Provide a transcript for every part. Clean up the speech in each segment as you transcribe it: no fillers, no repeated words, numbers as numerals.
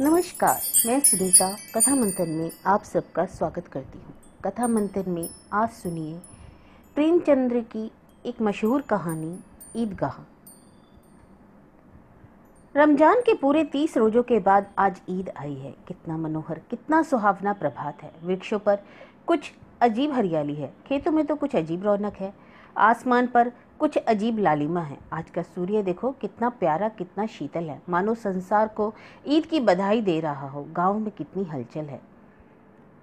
नमस्कार, मैं सुनीता कथा मंथन में आप सबका स्वागत करती हूँ। कथा मंथन में आज सुनिए प्रेमचंद्र की एक मशहूर कहानी ईदगाह। रमजान के पूरे 30 रोजों के बाद आज ईद आई है। कितना मनोहर, कितना सुहावना प्रभात है। वृक्षों पर कुछ अजीब हरियाली है, खेतों में तो कुछ अजीब रौनक है, आसमान पर कुछ अजीब लालिमा है। आज का सूर्य देखो कितना प्यारा, कितना शीतल है, मानो संसार को ईद की बधाई दे रहा हो। गांव में कितनी हलचल है।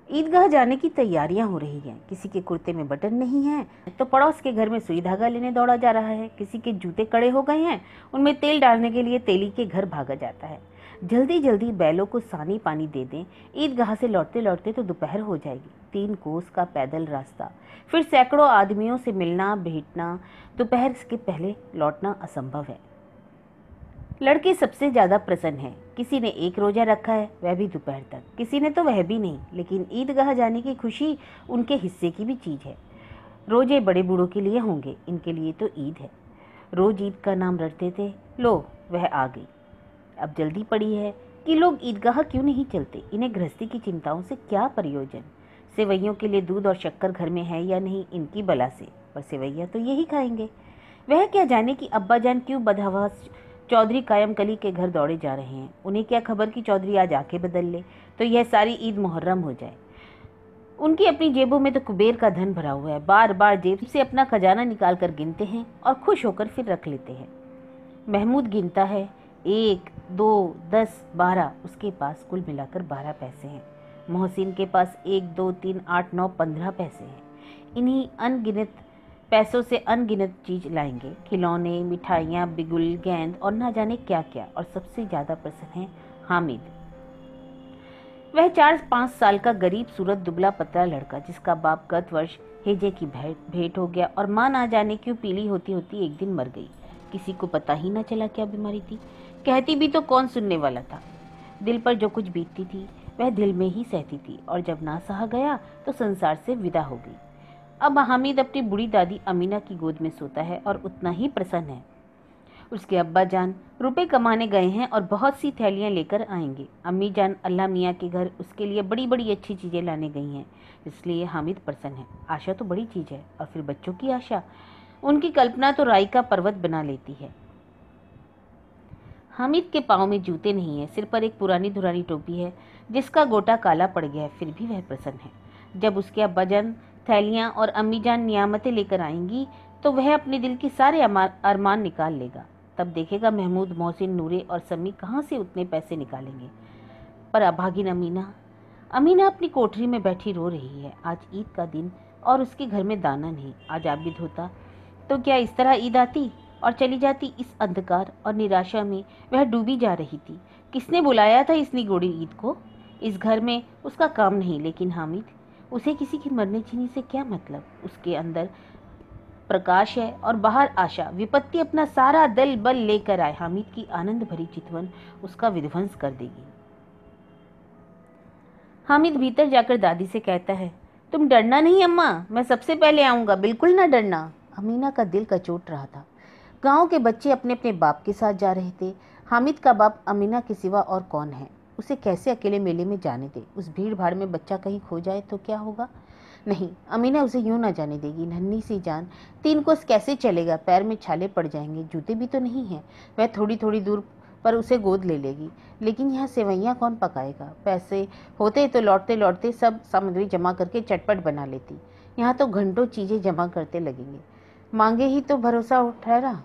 ईदगाह जाने की तैयारियां हो रही हैं। किसी के कुर्ते में बटन नहीं है तो पड़ोस के घर में सुई धागा लेने दौड़ा जा रहा है। किसी के जूते कड़े हो गए हैं, उनमें तेल डालने के लिए तेली के घर भागा जाता है। जल्दी जल्दी बैलों को सानी पानी दे दें। ईदगाह से लौटते लौटते तो दोपहर हो जाएगी। 3 कोस का पैदल रास्ता, फिर सैकड़ों आदमियों से मिलना भेंटना, दोपहर के पहले लौटना असंभव है। लड़के सबसे ज्यादा प्रसन्न हैं। किसी ने 1 रोजा रखा है, वह भी दोपहर तक, किसी ने तो वह भी नहीं। लेकिन ईदगाह जाने की खुशी उनके हिस्से की भी चीज है। रोजे बड़े बूढ़ों के लिए होंगे, इनके लिए तो ईद है। रोज ईद का नाम रटते थे, लो वह आ गई। अब जल्दी पड़ी है कि लोग ईदगाह क्यों नहीं चलते। इन्हें गृहस्थी की चिंताओं से क्या प्रयोजन। सेवैयों के लिए दूध और शक्कर घर में है या नहीं, इनकी बला से, पर सेवैया तो यही खाएंगे। वह क्या जाने कि अब्बा जान क्यों बदहवास चौधरी कायम कली के घर दौड़े जा रहे हैं। उन्हें क्या खबर कि चौधरी आज आके बदल ले तो यह सारी ईद मुहर्रम हो जाए। उनकी अपनी जेबों में तो कुबेर का धन भरा हुआ है। बार बार जेब से अपना खजाना निकाल कर गिनते हैं और खुश होकर फिर रख लेते हैं। महमूद गिनता है, 1, 2, 10, 12। उसके पास कुल मिलाकर 12 पैसे हैं। मोहसिन के पास 1, 2, 3, 8, 9, 15 पैसे हैं। इन्हीं अनगिनत पैसों से अनगिनत चीज लाएंगे, खिलौने, मिठाइयाँ, बिगुल, गेंद और ना जाने क्या क्या। और सबसे ज्यादा प्रसन्न है हामिद। वह 4-5 साल का गरीब सूरत दुबला पतला लड़का, जिसका बाप गत वर्ष हेजे की भेंट हो गया और माँ ना जाने क्यों पीली होती होती एक दिन मर गई। किसी को पता ही ना चला क्या बीमारी थी। कहती भी तो कौन सुनने वाला था। दिल पर जो कुछ बीतती थी वह दिल में ही सहती थी, और जब ना सहा गया तो संसार से विदा हो गई। अब हामिद अपनी बूढ़ी दादी अमीना की गोद में सोता है और उतना ही प्रसन्न है। उसके अब्बा जान रुपए कमाने गए हैं और बहुत सी थैलियां लेकर आएंगे। अम्मी जान अल्लाह मियाँ के घर उसके लिए बड़ी बड़ी अच्छी चीजें लाने गई हैं, इसलिए हामिद प्रसन्न है। आशा तो बड़ी चीज है, और फिर बच्चों की आशा, उनकी कल्पना तो राई का पर्वत बना लेती है। हामिद के पाँव में जूते नहीं है, सिर पर एक पुरानी धुरानी टोपी है जिसका गोटा काला पड़ गया है, फिर भी वह प्रसन्न है। जब उसके अब्बा जान थैलियां और अम्मी जान नियामतें लेकर आएंगी तो वह अपने दिल के सारे अरमान निकाल लेगा। तब देखेगा महमूद, मोहसिन, नूरे और समी कहाँ से उतने पैसे निकालेंगे। पर अभागिन अमीना अपनी कोठरी में बैठी रो रही है। आज ईद का दिन और उसके घर में दाना नहीं। आज आबिद होता तो क्या इस तरह ईद आती और चली जाती। इस अंधकार और निराशा में वह डूबी जा रही थी। किसने बुलाया था इस निगोड़ी ईद को। इस घर में उसका काम नहीं, लेकिन हामिद, उसे किसी की मरने चीनी से क्या मतलब। उसके अंदर प्रकाश है और बाहर आशा। विपत्ति अपना सारा दल बल लेकर आए, हामिद की आनंद भरी चितवन उसका विध्वंस कर देगी। हामिद भीतर जाकर दादी से कहता है, तुम डरना नहीं अम्मा, मैं सबसे पहले आऊंगा, बिल्कुल ना डरना। अमीना का दिल कचोट रहा था। गांव के बच्चे अपने अपने बाप के साथ जा रहे थे। हामिद का बाप अमीना के सिवा और कौन है। उसे कैसे अकेले मेले में जाने दे। उस भीड़ भाड़ में बच्चा कहीं खो जाए तो क्या होगा। नहीं, अमीना उसे यूं ना जाने देगी। नन्ही सी जान 3 कोस कैसे चलेगा, पैर में छाले पड़ जाएंगे, जूते भी तो नहीं है। वह थोड़ी थोड़ी दूर पर उसे गोद ले लेगी। लेकिन यहाँ सेवैयाँ कौन पकाएगा। पैसे होते तो लौटते लौटते सब सामग्री जमा करके चटपट बना लेती। यहाँ तो घंटों चीजें जमा करते लगेंगे। मांगे ही तो भरोसा ठहरा।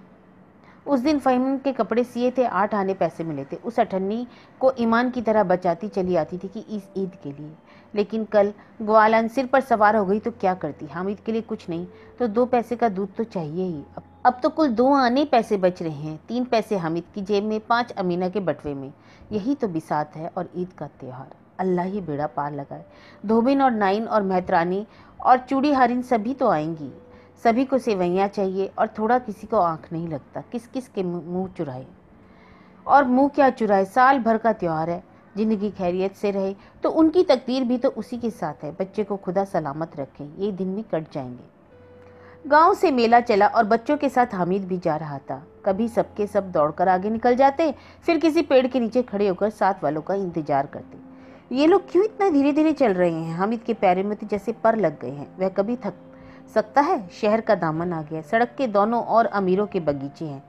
उस दिन फ़हीम के कपड़े सिए थे, 8 आने पैसे मिले थे। उस अठन्नी को ईमान की तरह बचाती चली आती थी कि इस ईद के लिए। लेकिन कल ग्वालन सिर पर सवार हो गई तो क्या करती। हामिद के लिए कुछ नहीं तो 2 पैसे का दूध तो चाहिए ही। अब तो कुल 2 आने पैसे बच रहे हैं। 3 पैसे हामिद की जेब में, 5 अमीना के बटवे में। यही तो बिसात है और ईद का त्योहार। अल्लाह ही बेड़ा पार लगाए। धोबिन और नाइन और मेहतरानी और चूड़ी हारिन सभी तो आएंगी। सभी को सेवैयाँ चाहिए और थोड़ा किसी को आंख नहीं लगता। किस किस के मुंह चुराए, और मुंह क्या चुराए। साल भर का त्योहार है। जिंदगी खैरियत से रहे तो उनकी तकदीर भी तो उसी के साथ है। बच्चे को खुदा सलामत रखे, ये दिन भी कट जाएंगे। गांव से मेला चला और बच्चों के साथ हामिद भी जा रहा था। कभी सबके सब दौड़कर आगे निकल जाते, फिर किसी पेड़ के नीचे खड़े होकर साथ वालों का इंतजार करते। ये लोग क्यों इतना धीरे धीरे चल रहे हैं? हामिद के पैरों में तो जैसे पर लग गए हैं। वह कभी थक सकता है? शहर का दामन आ गया। सड़क के दोनों ओर अमीरों के बगीचे हैं।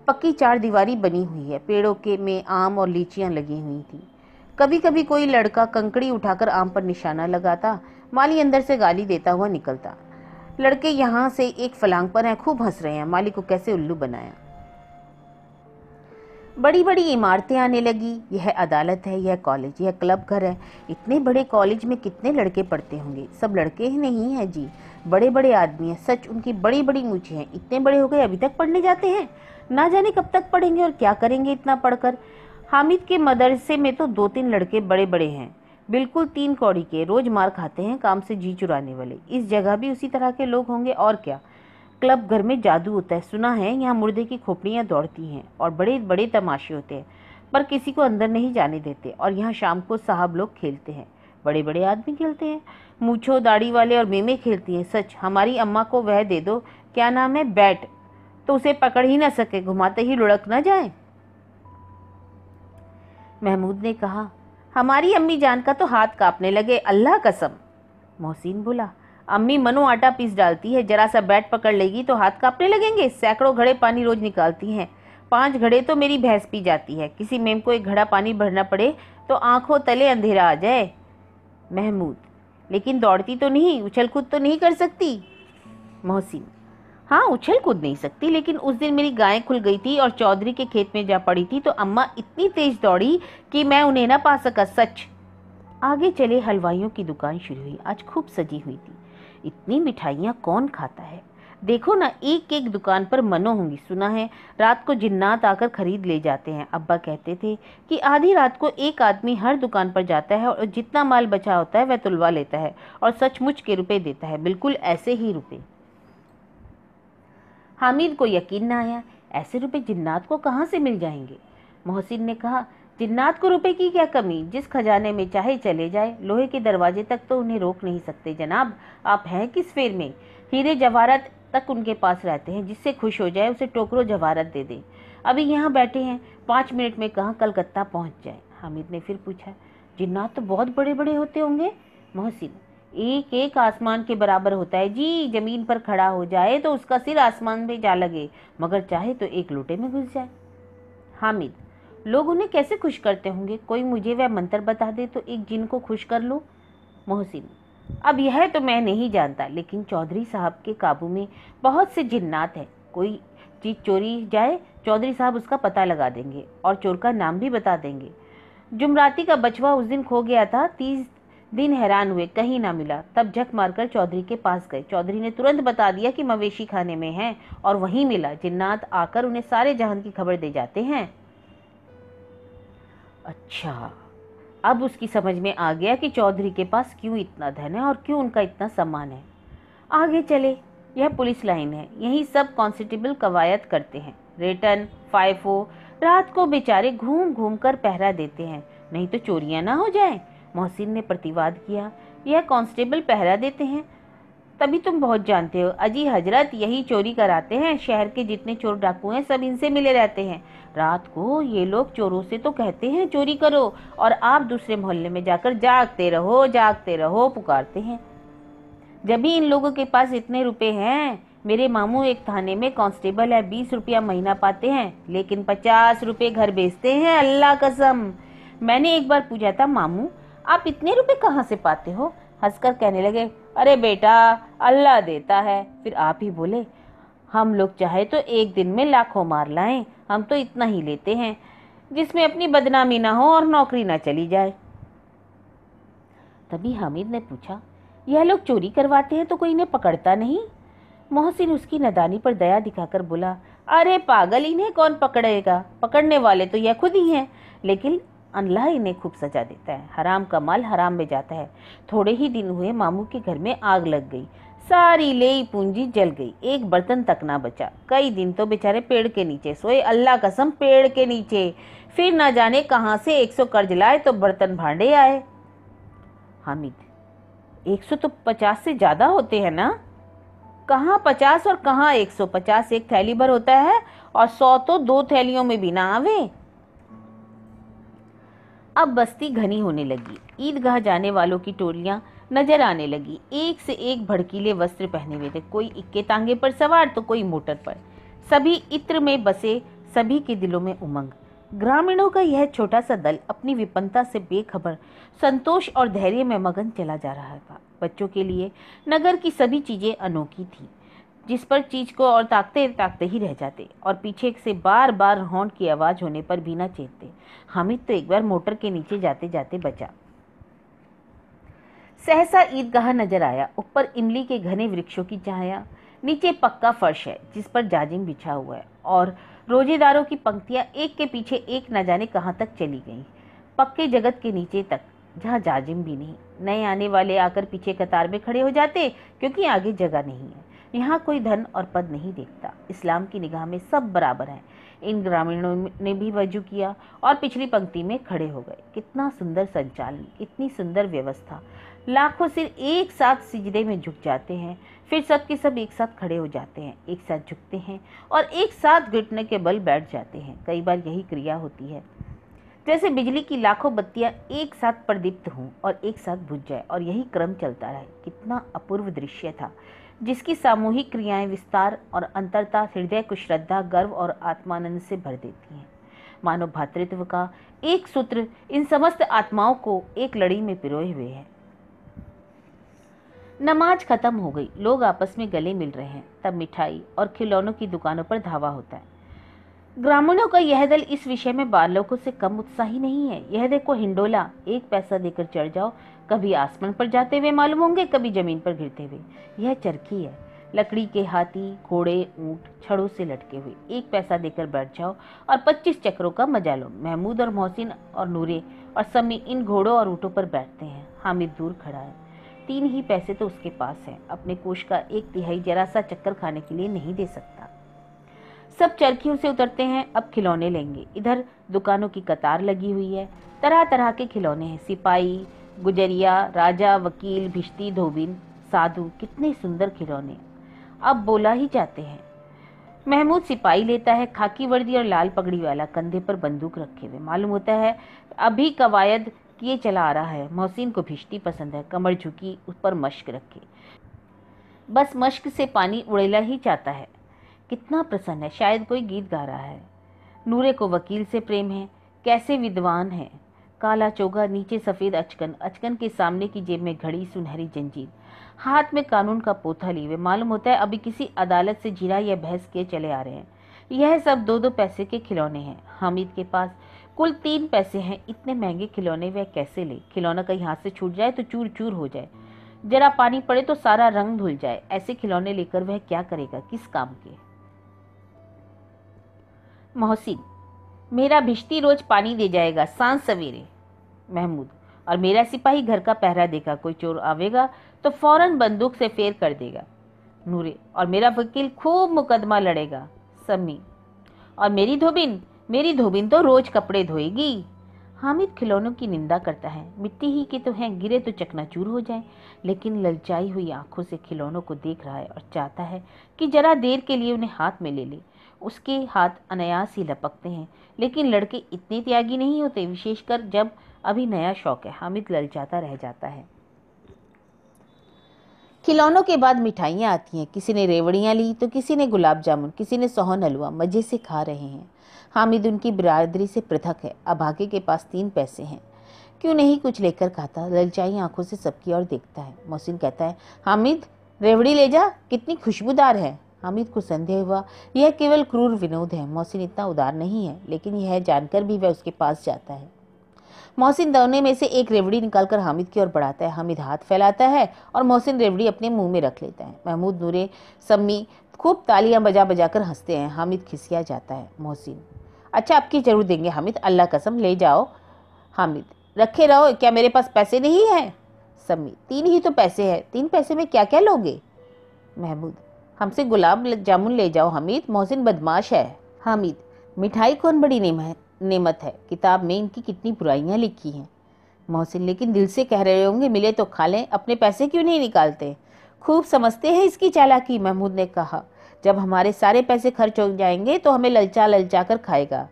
पक्की चार दीवारी बनी हुई है। पेड़ों के में आम और लीचियां लगी हुई थी। कभी कभी कोई लड़का कंकड़ी उठाकर आम पर निशाना लगाता। माली अंदर से गाली देता हुआ निकलता। लड़के यहाँ से एक फलांग पर हैं, खूब हंस रहे हैं। माली को कैसे उल्लू बनाया। बड़ी बड़ी इमारतें आने लगी। यह अदालत है, यह कॉलेज, यह क्लब घर है। इतने बड़े कॉलेज में कितने लड़के पढ़ते होंगे? सब लड़के ही नहीं हैं जी, बड़े बड़े आदमी हैं। सच, उनकी बड़ी बड़ी मूछें हैं। इतने बड़े हो गए अभी तक पढ़ने जाते हैं। ना जाने कब तक पढ़ेंगे और क्या करेंगे इतना पढ़कर। हामिद के मदरसे में तो 2-3 लड़के बड़े बड़े हैं, बिल्कुल 3 कौड़ी के, रोज मार खाते हैं, काम से जी चुराने वाले। इस जगह भी उसी तरह के लोग होंगे और क्या। क्लब घर में जादू होता है, सुना है। यहाँ मुर्दे की खोपड़ियाँ दौड़ती हैं और बड़े बड़े तमाशे होते हैं, पर किसी को अंदर नहीं जाने देते। और यहाँ शाम को साहब लोग खेलते हैं, बड़े बड़े आदमी खेलते हैं। मूछो दाढ़ी वाले और मेमे खेलती हैं। सच, हमारी अम्मा को वह दे दो, क्या नाम है, बैट, तो उसे पकड़ ही ना सके, घुमाते ही लुढ़क ना जाए। महमूद ने कहा, हमारी अम्मी जान का तो हाथ कांपने लगे, अल्लाह कसम। मोहसिन बोला, अम्मी मनो आटा पीस डालती है, जरा सा बैट पकड़ लेगी तो हाथ कांपने लगेंगे। सैकड़ों घड़े पानी रोज निकालती हैं, 5 घड़े तो मेरी भैंस पी जाती है। किसी मेम को 1 घड़ा पानी भरना पड़े तो आंखों तले अंधेरा आ जाए। महमूद, लेकिन दौड़ती तो नहीं, उछल कूद तो नहीं कर सकती। मोहसिन, हाँ उछल कूद नहीं सकती, लेकिन उस दिन मेरी गायें खुल गई थी और चौधरी के खेत में जा पड़ी थी तो अम्मा इतनी तेज दौड़ी कि मैं उन्हें ना पा सका। सच। आगे चले। हलवाइयों की दुकान शुरू हुई। आज खूब सजी हुई थी। इतनी मिठाइयाँ कौन खाता है? देखो ना, एक एक दुकान पर मनो होंगी। सुना है रात को जिन्नात आकर खरीद ले जाते हैं। अब्बा कहते थे कि आधी रात को एक आदमी हर दुकान पर जाता है और जितना माल बचा होता है वह तुलवा लेता है और सचमुच के रुपए देता है, बिल्कुल ऐसे ही रुपए। हामिद को यकीन न आया, ऐसे रुपए जिन्नात को कहाँ से मिल जाएंगे। मोहसिन ने कहा, जिन्नात को रुपए की क्या कमी, जिस खजाने में चाहे चले जाए, लोहे के दरवाजे तक तो उन्हें रोक नहीं सकते। जनाब, आप हैं किस फेर में? हीरे जवाहरात तक उनके पास रहते हैं, जिससे खुश हो जाए उसे टोकरो जवाहरात दे दे। अभी यहाँ बैठे हैं, 5 मिनट में कहाँ कलकत्ता पहुँच जाए। हामिद ने फिर पूछा, जिन्नात तो बहुत बड़े बड़े होते होंगे। मोहसिन, एक एक आसमान के बराबर होता है जी। जमीन पर खड़ा हो जाए तो उसका सिर आसमान में जा लगे, मगर चाहे तो एक लोटे में घुस जाए। हामिद, लोग उन्हें कैसे खुश करते होंगे? कोई मुझे वह मंत्र बता दे तो एक जिन को खुश कर लो। मोहसिन, अब यह तो मैं नहीं जानता, लेकिन चौधरी साहब के काबू में बहुत से जिन्नात हैं। कोई चीज चोरी जाए, चौधरी साहब उसका पता लगा देंगे और चोर का नाम भी बता देंगे। जुमराती का बचवा उस दिन खो गया था, 30 दिन हैरान हुए, कहीं ना मिला। तब झक मारकर चौधरी के पास गए। चौधरी ने तुरंत बता दिया कि मवेशी खाने में है और वहीं मिला। जिन्नात आकर उन्हें सारे जहान की खबर दे जाते हैं। अच्छा, अब उसकी समझ में आ गया कि चौधरी के पास क्यों इतना धन है और क्यों उनका इतना सम्मान है। आगे चले। यह पुलिस लाइन है, यही सब कांस्टेबल कवायद करते हैं। रेटन, फाइफो रात को बेचारे घूम घूम कर पहरा देते हैं, नहीं तो चोरियां ना हो जाएं। मोहसिन ने प्रतिवाद किया, यह कांस्टेबल पहरा देते हैं तभी तुम बहुत जानते हो। अजी हजरत, यही चोरी कराते हैं। शहर के जितने चोर डाकू हैं सब इनसे मिले रहते हैं। रात को ये लोग चोरों से तो कहते हैं चोरी करो, और आप दूसरे मोहल्ले में जाकर जागते रहो पुकारते हैं। जब भी इन लोगों के पास इतने रुपए हैं, मेरे मामू एक थाने में कांस्टेबल है, 20 रुपया महीना पाते हैं, लेकिन 50 रुपए घर बेचते हैं, अल्लाह कसम। मैंने एक बार पूछा था, मामू आप इतने रुपए कहाँ से पाते हो? हंसकर कहने लगे, अरे बेटा अल्लाह देता है। फिर आप ही बोले, हम लोग चाहे तो एक दिन में लाखों मार लाएं, हम तो इतना ही लेते हैं जिसमें अपनी बदनामी ना हो और नौकरी ना चली जाए। तभी हामिद ने पूछा, यह लोग चोरी करवाते हैं तो कोई इन्हें पकड़ता नहीं? मोहसिन उसकी नादानी पर दया दिखाकर बोला, अरे पागल, इन्हें कौन पकड़ेगा? पकड़ने वाले तो यह खुद ही हैं, लेकिन अल्लाह इन्हें खूब सजा देता है। हराम का माल हराम में जाता है। थोड़े ही दिन हुए मामू के घर में आग लग गई, सारी लेई पूंजी जल गई, एक बर्तन तक ना बचा। कई दिन तो बेचारे पेड़ के नीचे सोए, अल्लाह कसम पेड़ के नीचे। फिर ना जाने कहां से 100 कर्ज लाए तो बर्तन भांडे आए। हामिद, 100 तो 50 से ज्यादा होते हैं ना? कहाँ 50 और कहाँ 150, एक थैली भर होता है और 100 तो 2 थैलियों में भी ना आवे। अब बस्ती घनी होने लगी। ईदगाह जाने वालों की टोलियां नजर आने लगी। एक से एक भड़कीले वस्त्र पहने हुए थे, कोई इक्के तांगे पर सवार तो कोई मोटर पर। सभी इत्र में बसे, सभी के दिलों में उमंग। ग्रामीणों का यह छोटा सा दल अपनी विपन्नता से बेखबर संतोष और धैर्य में मगन चला जा रहा था। बच्चों के लिए नगर की सभी चीजें अनोखी थी, जिस पर चीज को और ताकते ताकते ही रह जाते और पीछे से बार बार हॉर्न की आवाज होने पर भी न चेतते। हामिद तो एक बार मोटर के नीचे जाते जाते बचा। सहसा ईदगाह नजर आया। ऊपर इमली के घने वृक्षों की छाया, नीचे पक्का फर्श है जिस पर जाजिम बिछा हुआ है और रोजेदारों की पंक्तियां एक के पीछे एक न जाने कहां तक चली गईं, पक्के जगत के नीचे तक, जहां जाजिम भी नहीं। नए आने वाले आकर पीछे कतार में खड़े हो जाते क्योंकि आगे जगह नहीं है। यहाँ कोई धन और पद नहीं देखता। इस्लाम की निगाह में सब बराबर हैं। इन ग्रामीणों ने भी वजू किया और पिछली पंक्ति में खड़े हो गए। कितना सुंदर संचालन, इतनी सुंदर व्यवस्था। लाखों सिर एक साथ सिजदे में झुक जाते हैं, फिर सब के सब एक साथ खड़े हो जाते हैं, एक साथ झुकते हैं और एक साथ घुटने के बल बैठ जाते हैं। कई बार यही क्रिया होती है, जैसे बिजली की लाखों बत्तियां एक साथ प्रदीप्त हों और एक साथ बुझ जाए और यही क्रम चलता रहे। कितना अपूर्व दृश्य था, जिसकी सामूहिक क्रियाएं विस्तार और अंतरता हृदय को श्रद्धा, गर्व और आत्मानंद से भर देती हैं। मानव भातृत्व का एक सूत्र इन समस्त आत्माओं को एक लड़ी में पिरोए हुए है। नमाज खत्म हो गई, लोग आपस में गले मिल रहे हैं। तब मिठाई और खिलौनों की दुकानों पर धावा होता है। ग्रामीणों का यह दल इस विषय में बालकों से कम उत्साही नहीं है। यह देखो हिंडोला, 1 पैसा देकर चढ़ जाओ, कभी आसमान पर जाते हुए मालूम होंगे, कभी जमीन पर गिरते हुए। यह चरखी है, लकड़ी के हाथी, घोड़े, ऊंट छड़ों से लटके हुए। 1 पैसा देकर बैठ जाओ और 25 चक्रों का मजा लो। महमूद और मोहसिन और नूरे और समी इन घोड़ों और ऊँटों पर बैठते हैं। हामिद दूर खड़ा है। 3 ही पैसे तो उसके पास है, अपने कोष का 1/3 जरा सा चक्कर खाने के लिए नहीं दे सकता। सब चरखियों से उतरते हैं, अब खिलौने लेंगे। इधर दुकानों की कतार लगी हुई है, तरह तरह के खिलौने हैं। सिपाही, गुजरिया, राजा, वकील, भिश्ती, धोबिन, साधु, कितने सुंदर खिलौने। अब बोला ही जाते हैं। महमूद सिपाही लेता है, खाकी वर्दी और लाल पगड़ी वाला, कंधे पर बंदूक रखे हुए, मालूम होता है अभी कवायद किए चला आ रहा है। मोहसिन को भिश्ती पसंद है, कमर झुकी, उस पर मश्क रखे, बस मश्क से पानी उड़ेला ही चाहता है। कितना प्रसन्न है, शायद कोई गीत गा रहा है। नूरे को वकील से प्रेम है, कैसे विद्वान है। काला चोगा, नीचे सफ़ेद अचकन, अचकन के सामने की जेब में घड़ी, सुनहरी जंजीर, हाथ में कानून का पोथा लिए हुए, मालूम होता है अभी किसी अदालत से जीरा या बहस किए चले आ रहे हैं। यह सब 2-2 पैसे के खिलौने हैं। हामिद के पास कुल 3 पैसे हैं। इतने महंगे खिलौने वह कैसे ले। खिलौना कहीं हाथ से छूट जाए तो चूर चूर हो जाए, जरा पानी पड़े तो सारा रंग धुल जाए। ऐसे खिलौने लेकर वह क्या करेगा, किस काम के। मोहसिन, मेरा भिश्ती रोज पानी दे जाएगा सांझ सवेरे। महमूद, और मेरा सिपाही घर का पहरा देगा, कोई चोर आवेगा तो फौरन बंदूक से फेर कर देगा। नूरे, और मेरा वकील खूब मुकदमा लड़ेगा। समी, और मेरी धोबिन तो रोज कपड़े धोएगी। हामिद खिलौनों की निंदा करता है, मिट्टी ही के तो हैं, गिरे तो चकनाचूर हो जाए, लेकिन ललचाई हुई आंखों से खिलौनों को देख रहा है और चाहता है कि जरा देर के लिए उन्हें हाथ में ले ले। उसके हाथ अनायास ही लपकते हैं, लेकिन लड़के इतने त्यागी नहीं होते, विशेषकर जब अभी नया शौक है। हामिद ललचाता रह जाता है। खिलौनों के बाद मिठाइयाँ आती हैं। किसी ने रेवड़ियाँ ली तो किसी ने गुलाब जामुन, किसी ने सोहन हलवा, मज़े से खा रहे हैं। हामिद उनकी बिरादरी से पृथक है। अभागे के पास 3 पैसे हैं, क्यों नहीं कुछ लेकर खाता। ललचाई आंखों से सबकी ओर देखता है। मोहसिन कहता है, हामिद रेवड़ी ले जा, कितनी खुशबूदार है। हामिद को संदेह हुआ यह केवल क्रूर विनोद है। मोहसिन इतना उदार नहीं है, लेकिन यह जानकर भी वह उसके पास जाता है। मोहसिन दौने में से एक रेवड़ी निकालकर हामिद की ओर बढ़ाता है। हामिद हाथ फैलाता है और मोहसिन रेवड़ी अपने मुंह में रख लेता है। महमूद, नूरे, सम्मी खूब तालियां बजा बजा कर हंसते हैं। हामिद खिसिया जाता है। मोहसिन, अच्छा अब की जरूर देंगे हामिद, अल्लाह कसम ले जाओ। हामिद, रखे रहो, क्या मेरे पास पैसे नहीं है। सम्मी, 3 ही तो पैसे है, 3 पैसे में क्या क्या लोगे। महमूद, हमसे गुलाब जामुन ले जाओ हामिद, मोहसिन बदमाश है। हामिद, मिठाई कौन बड़ी नेमत है, किताब में इनकी कितनी बुराइयां लिखी हैं। मोहसिन, लेकिन दिल से कह रहे होंगे, मिले तो खा लें, अपने पैसे क्यों नहीं निकालते। खूब समझते हैं इसकी चालाकी, महमूद ने कहा। जब हमारे सारे पैसे खर्च हो जाएंगे तो हमें ललचा ललचा कर खाएगा।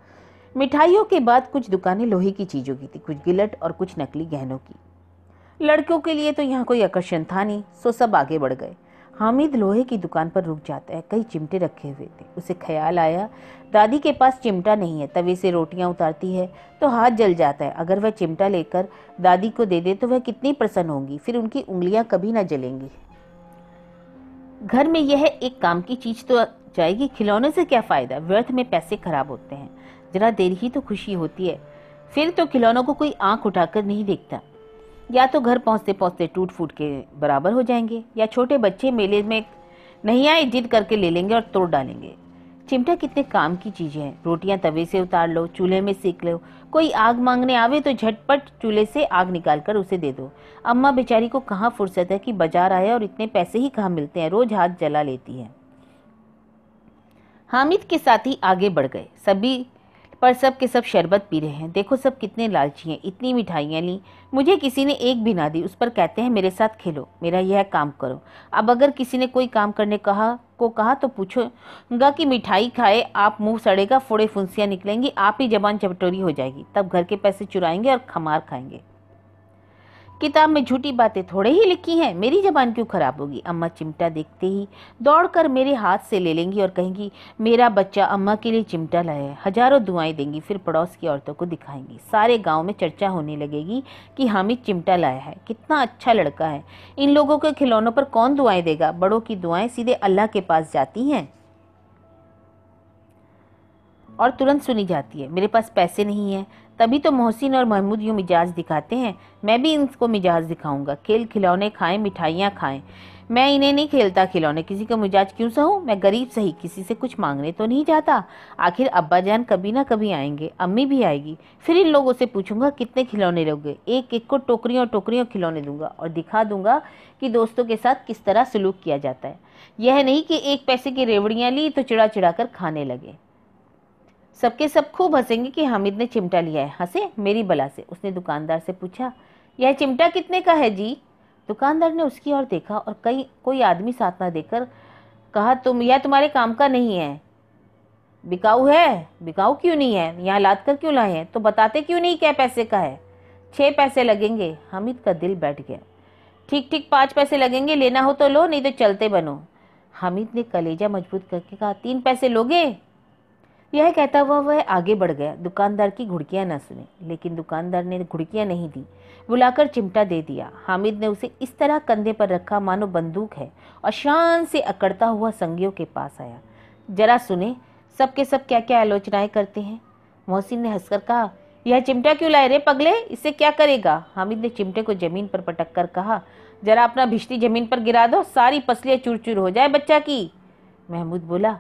मिठाइयों के बाद कुछ दुकानें लोहे की चीजों की थी, कुछ गिलट और कुछ नकली गहनों की। लड़कों के लिए तो यहाँ कोई आकर्षण था नहीं, सो सब आगे बढ़ गए। हामिद लोहे की दुकान पर रुक जाता है। कई चिमटे रखे हुए थे। उसे ख्याल आया, दादी के पास चिमटा नहीं है। तवे से रोटियां उतारती है तो हाथ जल जाता है। अगर वह चिमटा लेकर दादी को दे दे तो वह कितनी प्रसन्न होंगी, फिर उनकी उंगलियां कभी न जलेंगी। घर में यह एक काम की चीज तो जाएगी, खिलौने से क्या फायदा, व्यर्थ में पैसे खराब होते हैं। जरा देर ही तो खुशी होती है, फिर तो खिलौनों को कोई आंख उठाकर नहीं देखता। या तो घर पहुंचते पहुंचते टूट फूट के बराबर हो जाएंगे, या छोटे बच्चे मेले में नहीं आए जिद करके ले लेंगे और तोड़ डालेंगे। चिमटा कितने काम की चीजें हैं। रोटियां तवे से उतार लो, चूल्हे में सेक लो, कोई आग मांगने आवे तो झटपट चूल्हे से आग निकालकर उसे दे दो। अम्मा बेचारी को कहाँ फुर्सत है कि बाजार आए और इतने पैसे ही कहाँ मिलते हैं, रोज हाथ जला लेती है। हामिद के साथी आगे बढ़ गए, पर सब के सब शरबत पी रहे हैं। देखो सब कितने लालची हैं, इतनी मिठाइयाँ ली, मुझे किसी ने एक भी ना दी। उस पर कहते हैं मेरे साथ खेलो, मेरा यह काम करो। अब अगर किसी ने कोई काम करने कहा तो पूछूंगा कि मिठाई खाए आप, मुंह सड़ेगा, फोड़े फुंसियाँ निकलेंगी, आप ही जबान चटोरी हो जाएगी। तब घर के पैसे चुराएंगे और खमार खाएंगे। किताब में झूठी बातें थोड़े ही लिखी हैं, मेरी जबान क्यों खराब होगी। अम्मा चिमटा देखते ही दौड़कर मेरे हाथ से ले लेंगी और कहेंगी मेरा बच्चा अम्मा के लिए चिमटा लाया है। हजारों दुआएं देंगी, फिर पड़ोस की औरतों को दिखाएंगी। सारे गांव में चर्चा होने लगेगी कि हामिद चिमटा लाया है, कितना अच्छा लड़का है। इन लोगों के खिलौनों पर कौन दुआएं देगा, बड़ों की दुआएं सीधे अल्लाह के पास जाती हैं और तुरंत सुनी जाती है। मेरे पास पैसे नहीं है, तभी तो मोहसिन और महमूद यूं मिजाज दिखाते हैं, मैं भी इनको मिजाज दिखाऊंगा। खेल खिलौने खाएं, मिठाइयाँ खाएं, मैं इन्हें नहीं खेलता खिलौने। किसी का मिजाज क्यों सहूं, मैं गरीब सही, किसी से कुछ मांगने तो नहीं जाता। आखिर अब्बा जान कभी ना कभी आएंगे, अम्मी भी आएगी, फिर इन लोगों से पूछूंगा कितने खिलौने लोगे। एक एक को टोकरियों टोकरियों खिलौने दूंगा और दिखा दूंगा कि दोस्तों के साथ किस तरह सलूक किया जाता है। यह नहीं कि एक पैसे की रेवड़ियाँ ली तो चिड़ा चिड़ा कर खाने लगे। सबके सब खूब हंसेंगे कि हामिद ने चिमटा लिया है। हंसे मेरी बला से। उसने दुकानदार से पूछा यह चिमटा कितने का है जी। दुकानदार ने उसकी ओर देखा और कोई आदमी साथ ना देकर कहा यह तुम्हारे काम का नहीं है, बिकाऊ है। बिकाऊ क्यों नहीं है, यहाँ लाद कर क्यों लाए हैं, तो बताते क्यों नहीं क्या पैसे का है। 6 पैसे लगेंगे। हामिद का दिल बैठ गया। ठीक ठीक 5 पैसे लगेंगे, लेना हो तो लो, नहीं तो चलते बनो। हामिद ने कलेजा मजबूत करके कहा 3 पैसे लोगे। यह कहता हुआ वह आगे बढ़ गया। दुकानदार की घुड़कियां न सुने, लेकिन दुकानदार ने घुड़कियां नहीं दी, बुलाकर चिमटा दे दिया। हामिद ने उसे इस तरह कंधे पर रखा मानो बंदूक है और शान से अकड़ता हुआ संगियों के पास आया। जरा सुने सबके सब क्या क्या आलोचनाएं करते हैं। मोहसिन ने हंसकर कहा यह चिमटा क्यों लाए रे पगले, इससे क्या करेगा। हामिद ने चिमटे को जमीन पर पटक कर कहा जरा अपना भिश्ती जमीन पर गिरा दो, सारी पसलियां चूर चूर हो जाए बच्चा की। महमूद बोला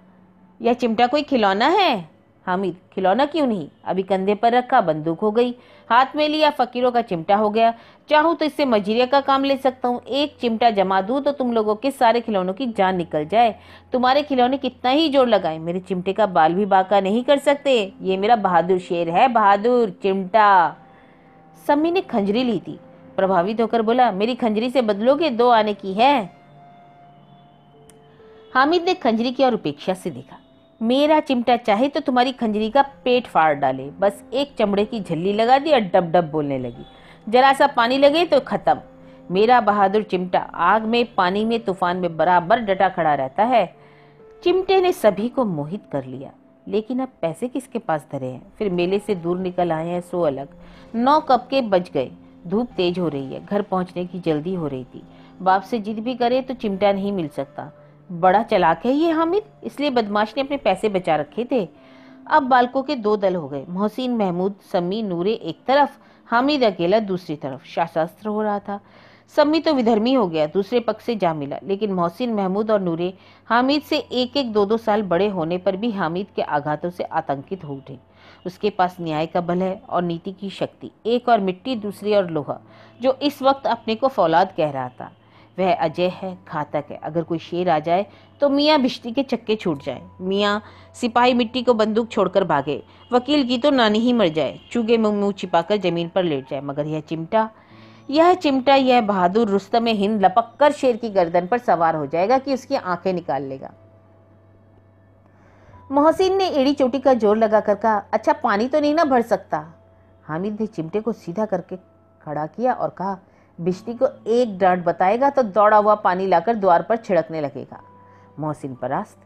यह चिमटा कोई खिलौना है। हामिद खिलौना क्यों नहीं, अभी कंधे पर रखा बंदूक हो गई, हाथ में लिया फकीरों का चिमटा हो गया। चाहूं तो इससे मजीरिया का काम ले सकता हूँ। एक चिमटा जमा दूं तो तुम लोगों के सारे खिलौनों की जान निकल जाए। तुम्हारे खिलौने कितना ही जोर लगाए, मेरे चिमटे का बाल भी बांका नहीं कर सकते। ये मेरा बहादुर शेर है, बहादुर चिमटा। सम्मी ने खंजरी ली थी, प्रभावित होकर बोला मेरी खंजरी से बदलोगे, 2 आने की है। हामिद ने खंजरी की और उपेक्षा से देखा। मेरा चिमटा चाहे तो तुम्हारी खंजरी का पेट फाड़ डाले, बस एक चमड़े की झल्ली लगा दी और डब डब बोलने लगी। जरा सा पानी लगे तो खत्म। मेरा बहादुर चिमटा आग में, पानी में, तूफान में बराबर डटा खड़ा रहता है। चिमटे ने सभी को मोहित कर लिया, लेकिन अब पैसे किसके पास धरे हैं। फिर मेले से दूर निकल आए हैं सो अलग। 9 कब के बज गए, धूप तेज हो रही है, घर पहुंचने की जल्दी हो रही थी। बाप से जिद भी करे तो चिमटा नहीं मिल सकता। बड़ा चालाक है ये हामिद, इसलिए बदमाश ने अपने पैसे बचा रखे थे। अब बालकों के 2 दल हो गए, मोहसिन, महमूद, सम्मी, नूरे एक तरफ, हामिद अकेला दूसरी तरफ। शास्त्र हो रहा था। सम्मी तो विधर्मी हो गया, दूसरे पक्ष से जा मिला, लेकिन मोहसिन, महमूद और नूरे हामिद से 1-1, 2-2 साल बड़े होने पर भी हामिद के आघातों से आतंकित हो उठे। उसके पास न्याय का बल है और नीति की शक्ति। एक और मिट्टी, दूसरी और लोहा, जो इस वक्त अपने को फौलाद कह रहा था। वह अजय है, घातक है। अगर कोई शेर आ जाए तो मियाँ भिश्ती के चक्के छूट जाए, मियाँ सिपाही मिट्टी को बंदूक छोड़कर भागे, वकील की तो नानी ही मर जाए, चूगे में मुंह छिपाकर जमीन पर लेट जाए। मगर यह चिमटा, यह चिमटा, यह बहादुर रुस्तम हिंद लपक कर शेर की गर्दन पर सवार हो जाएगा कि उसकी आंखें निकाल लेगा। मोहसिन ने एड़ी चोटी का जोर लगाकर कहा, अच्छा पानी तो नहीं ना भर सकता। हामिद ने चिमटे को सीधा करके खड़ा किया और कहा, बिजली को एक डांट बताएगा तो दौड़ा हुआ पानी लाकर द्वार पर छिड़कने लगेगा। मोहसिन परास्त।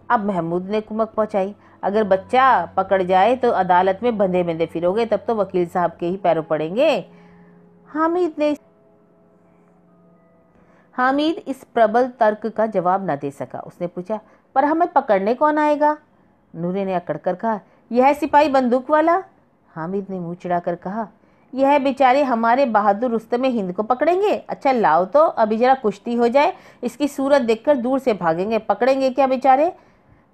अब महमूद ने कुमक पहुंचाई, अगर बच्चा पकड़ जाए तो अदालत में बंधे बंधे फिरोगे, तब तो वकील साहब के ही पैरों पड़ेंगे। हामिद इस प्रबल तर्क का जवाब न दे सका। उसने पूछा, पर हमें पकड़ने कौन आएगा? नूरे ने अकड़कर कहा, यह सिपाही बंदूक वाला। हामिद ने मुंह चिढ़ाकर कहा, यह बेचारे हमारे बहादुर रुस्तम हिंद को पकड़ेंगे? अच्छा लाओ तो अभी जरा कुश्ती हो जाए, इसकी सूरत देखकर दूर से भागेंगे, पकड़ेंगे क्या बेचारे?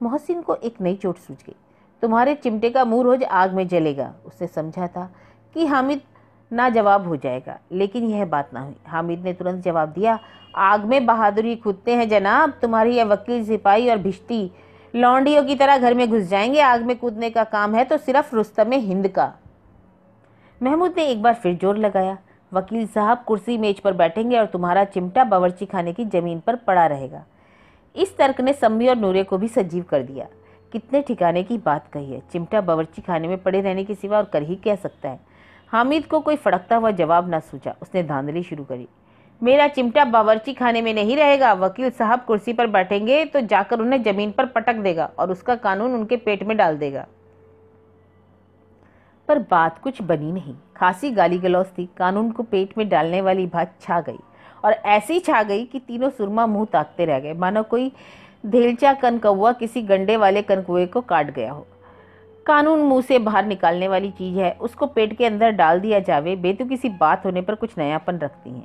मोहसिन को एक नई चोट सूझ गई। तुम्हारे चिमटे का मुंह रोज आग में जलेगा। उसने समझा था कि हामिद ना जवाब हो जाएगा, लेकिन यह बात ना हुई। हामिद ने तुरंत जवाब दिया, आग में बहादुरी कूदते हैं जनाब, तुम्हारी यह वकील, सिपाही और भिश्ती लौंडियों की तरह घर में घुस जाएंगे। आग में कूदने का काम है तो सिर्फ रुस्तम हिंद का। महमूद ने एक बार फिर जोर लगाया, वकील साहब कुर्सी मेज पर बैठेंगे और तुम्हारा चिमटा बावर्ची खाने की जमीन पर पड़ा रहेगा। इस तर्क ने सम्मी और नूरे को भी सजीव कर दिया। कितने ठिकाने की बात कही है, चिमटा बावर्ची खाने में पड़े रहने के सिवा और कर ही क्या सकता है। हामिद को कोई फड़कता हुआ जवाब न सूझा। उसने धांधली शुरू करी, मेरा चिमटा बावर्ची खाने में नहीं रहेगा। वकील साहब कुर्सी पर बैठेंगे तो जाकर उन्हें जमीन पर पटक देगा और उसका कानून उनके पेट में डाल देगा। पर बात कुछ बनी नहीं। खासी गाली गलौज थी, कानून को पेट में डालने वाली बात छा गई, और ऐसी छा गई कि तीनों सुरमा मुंह ताकते रह गए, मानो कोई धेलचा कनकौवा किसी गंडे वाले कनकुए को काट गया हो। कानून मुंह से बाहर निकालने वाली चीज है, उसको पेट के अंदर डाल दिया जावे, बेतुकी सी बात होने पर कुछ नयापन रखती है।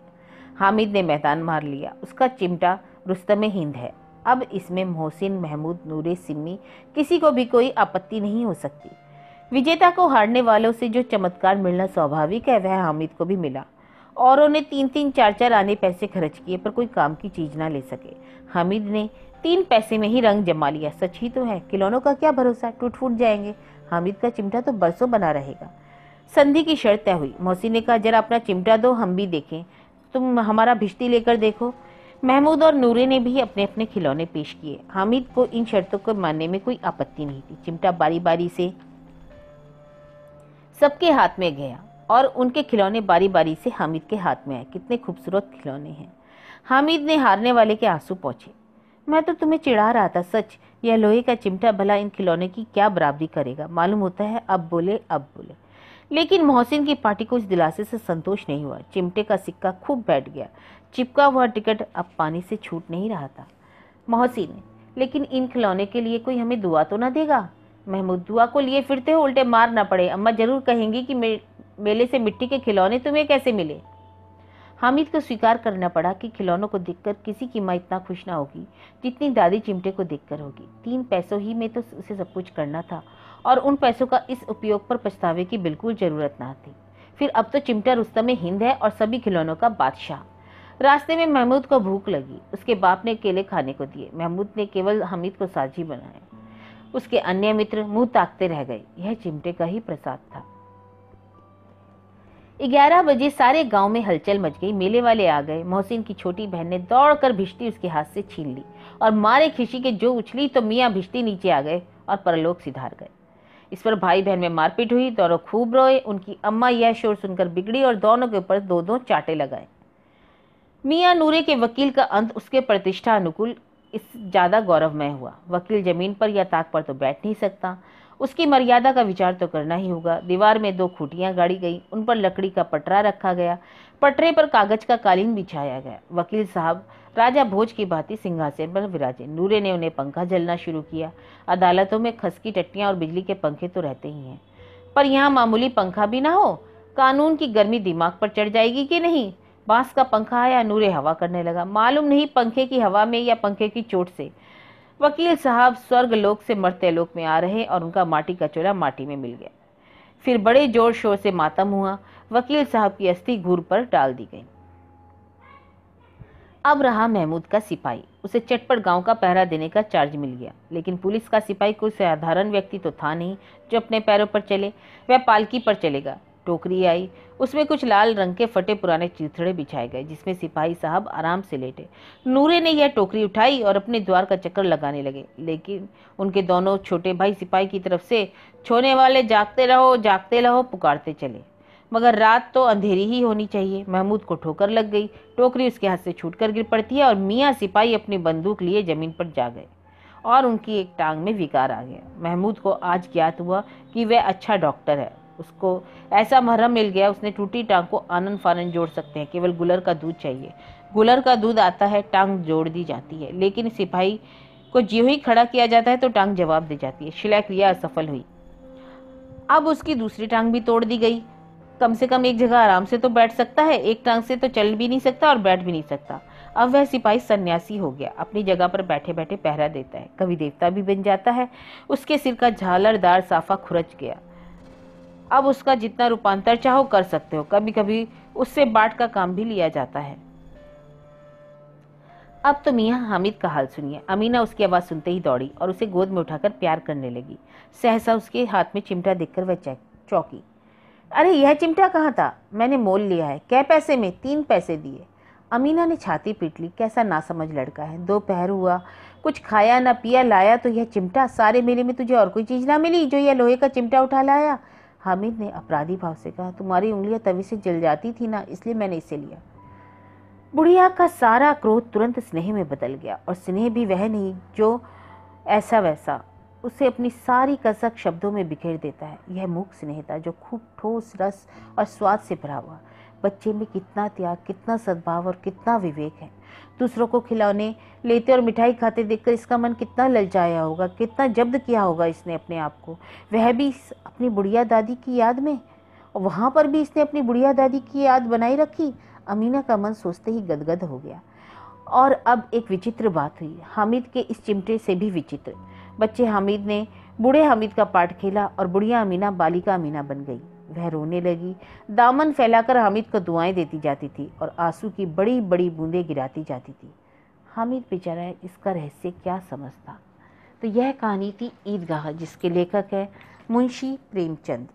हामिद ने मैदान मार लिया। उसका चिमटा रुस्तम हिंद है। अब इसमें मोहसिन, महमूद, नूरे, सिम्मी किसी को भी कोई आपत्ति नहीं हो सकती। विजेता को हारने वालों से जो चमत्कार मिलना स्वाभाविक है, वह हामिद को भी मिला। औरों ने 3-3, 4-4 आने पैसे खर्च किए पर कोई काम की चीज ना ले सके। हामिद ने 3 पैसे में ही रंग जमा लिया। सच ही तो है, खिलौनों का क्या भरोसा, टूट फूट जाएंगे। हामिद का चिमटा तो बरसों बना रहेगा। संधि की शर्त तय हुई। मोहसिन ने कहा, जरा अपना चिमटा दो, हम भी देखें। तुम हमारा भिश्ती लेकर देखो। महमूद और नूरे ने भी अपने अपने खिलौने पेश किए। हामिद को इन शर्तों को मानने में कोई आपत्ति नहीं थी। चिमटा बारी बारी से सबके हाथ में गया और उनके खिलौने बारी बारी से हामिद के हाथ में आए। कितने खूबसूरत खिलौने हैं। हामिद ने हारने वाले के आंसू पोंछे। मैं तो तुम्हें चिढ़ा रहा था, सच। यह लोहे का चिमटा भला इन खिलौने की क्या बराबरी करेगा। मालूम होता है अब बोले। लेकिन मोहसिन की पार्टी को इस दिलासे से संतोष नहीं हुआ। चिमटे का सिक्का खूब बैठ गया। चिपका हुआ टिकट अब पानी से छूट नहीं रहा था। मोहसिन, लेकिन इन खिलौने के लिए कोई हमें दुआ तो ना देगा? महमूद, दुआ को लिए फिरते हो, उल्टे मार ना पड़े। अम्मा जरूर कहेंगी कि मेले से मिट्टी के खिलौने तुम्हें कैसे मिले। हामिद को स्वीकार करना पड़ा कि खिलौनों को देखकर किसी की माँ इतना खुश ना होगी जितनी दादी चिमटे को देखकर होगी। 3 पैसों ही में तो उसे सब कुछ करना था, और उन पैसों का इस उपयोग पर पछतावे की बिल्कुल जरूरत ना थी। फिर अब तो चिमटा रुस्तम हिंद है और सभी खिलौनों का बादशाह। रास्ते में महमूद को भूख लगी। उसके बाप ने केले खाने को दिए। महमूद ने केवल हामिद को साझी बनाया। उसके अन्य मित्र मुंह ताकते रह गए। यह चिमटे का ही प्रसाद था। 11 बजे सारे गांव में हलचल मच गई। मेले वाले आ गए। मोहसिन की छोटी बहन ने दौड़कर भिश्ती उसके हाथ से छीन ली और मारे खिसी के जो उछली तो मियाँ भिश्ती नीचे आ गए और परलोक सिधार गए। इस पर भाई बहन में मारपीट हुई। दोनों खूब रोए। उनकी अम्मा यह शोर सुनकर बिगड़ी और दोनों के ऊपर 2-2 चांटे लगाए। मियाँ नूरे के वकील का अंत उसके प्रतिष्ठा अनुकूल इस ज्यादा गौरवमय हुआ। वकील जमीन पर या ताक पर तो बैठ नहीं सकता, उसकी मर्यादा का विचार तो करना ही होगा। दीवार में 2 खूंटियां गाड़ी गई, उन पर लकड़ी का पटरा रखा गया। पटरे पर कागज का कालीन बिछाया गया। वकील साहब राजा भोज की भांति सिंहासन पर विराजे। नूरे ने उन्हें पंखा झलना शुरू किया। अदालतों में खसकी टट्टियां और बिजली के पंखे तो रहते ही हैं, पर यहाँ मामूली पंखा भी ना हो, कानून की गर्मी दिमाग पर चढ़ जाएगी कि नहीं। बांस का पंखा आया। नूरे हवा करने लगा। मालूम नहीं पंखे की हवा में या पंखे की चोट से वकील साहब स्वर्ग लोक से मर्त्य लोक में आ रहे और उनका माटी का चोला माटी में मिल गया। फिर बड़े जोर शोर से मातम हुआ। वकील साहब की अस्थि घूर पर डाल दी गई। अब रहा महमूद का सिपाही। उसे चटपट गांव का पहरा देने का चार्ज मिल गया। लेकिन पुलिस का सिपाही कोई साधारण व्यक्ति तो था नहीं जो अपने पैरों पर चले। वह पालकी पर चलेगा। टोकरी आई, उसमें कुछ लाल रंग के फटे पुराने चिथड़े बिछाए गए जिसमें सिपाही साहब आराम से लेटे। नूरे ने यह टोकरी उठाई और अपने द्वार का चक्कर लगाने लगे, लेकिन उनके दोनों छोटे भाई सिपाही की तरफ से छोने वाले जागते रहो पुकारते चले। मगर रात तो अंधेरी ही होनी चाहिए। महमूद को ठोकर लग गई, टोकरी उसके हाथ से छूटकर गिर पड़ती है और मियाँ सिपाही अपनी बंदूक लिए जमीन पर जा गए और उनकी एक टांग में विकार आ गया। महमूद को आज ज्ञात हुआ कि वह अच्छा डॉक्टर है। उसको ऐसा मरहम मिल गया, उसने टूटी टांग को आनन फानन जोड़ सकते हैं। केवल गुलर का दूध चाहिए। गुलर का दूध आता है, टांग जोड़ दी जाती है, लेकिन सिपाही को ज्यों ही खड़ा किया जाता है तो टांग जवाब दे जाती है। शिला क्रिया असफल हुई। अब उसकी दूसरी टांग भी तोड़ दी गई। कम से कम एक जगह आराम से तो बैठ सकता है, एक टांग से तो चल भी नहीं सकता और बैठ भी नहीं सकता। अब वह सिपाही सन्यासी हो गया, अपनी जगह पर बैठे बैठे पहरा देता है, कभी देवता भी बन जाता है। उसके सिर का झालरदार साफा खुरच गया। अब उसका जितना रूपांतर चाहो कर सकते हो। कभी कभी उससे बाट का काम भी लिया जाता है। अब तो मियाँ हामिद का हाल सुनिए। अमीना उसकी आवाज़ सुनते ही दौड़ी और उसे गोद में उठाकर प्यार करने लगी। सहसा उसके हाथ में चिमटा देखकर वह चौंकी। अरे यह चिमटा कहाँ था? मैंने मोल लिया है। कै पैसे में? 3 पैसे दिए। अमीना ने छाती पीट ली। कैसा नासमझ लड़का है। दोपहर हुआ, कुछ खाया ना पिया, लाया तो यह चिमटा। सारे मेले में तुझे और कोई चीज़ ना मिली जो यह लोहे का चिमटा उठा लाया? हामिद ने अपराधी भाव से कहा। तुम्हारी उंगलियां तवी से जल जाती थी ना, इसलिए मैंने इसे लिया। बुढ़िया का सारा क्रोध तुरंत स्नेह में बदल गया, और स्नेह भी वह नहीं जो ऐसा वैसा उसे अपनी सारी कसक शब्दों में बिखेर देता है। यह मूक स्नेह था जो खूब ठोस रस और स्वाद से भरा हुआ। बच्चे में कितना त्याग, कितना सद्भाव और कितना विवेक है। दूसरों को खिलौने लेते और मिठाई खाते देखकर इसका मन कितना ललचाया होगा, कितना जब्द किया होगा इसने अपने आप को, वह भी अपनी बुढ़िया दादी की याद में। और वहाँ पर भी इसने अपनी बुढ़िया दादी की याद बनाई रखी। अमीना का मन सोचते ही गदगद हो गया। और अब एक विचित्र बात हुई, हामिद के इस चिमटे से भी विचित्र। बच्चे हामिद ने बूढ़े हामिद का पार्ट खेला और बुढ़िया अमीना बालिका अमीना बन गई। वह रोने लगी, दामन फैलाकर हामिद को दुआएं देती जाती थी और आंसू की बड़ी बड़ी बूंदें गिराती जाती थी। हामिद बेचारा इसका रहस्य क्या समझता। तो यह कहानी थी ईदगाह, जिसके लेखक है मुंशी प्रेमचंद।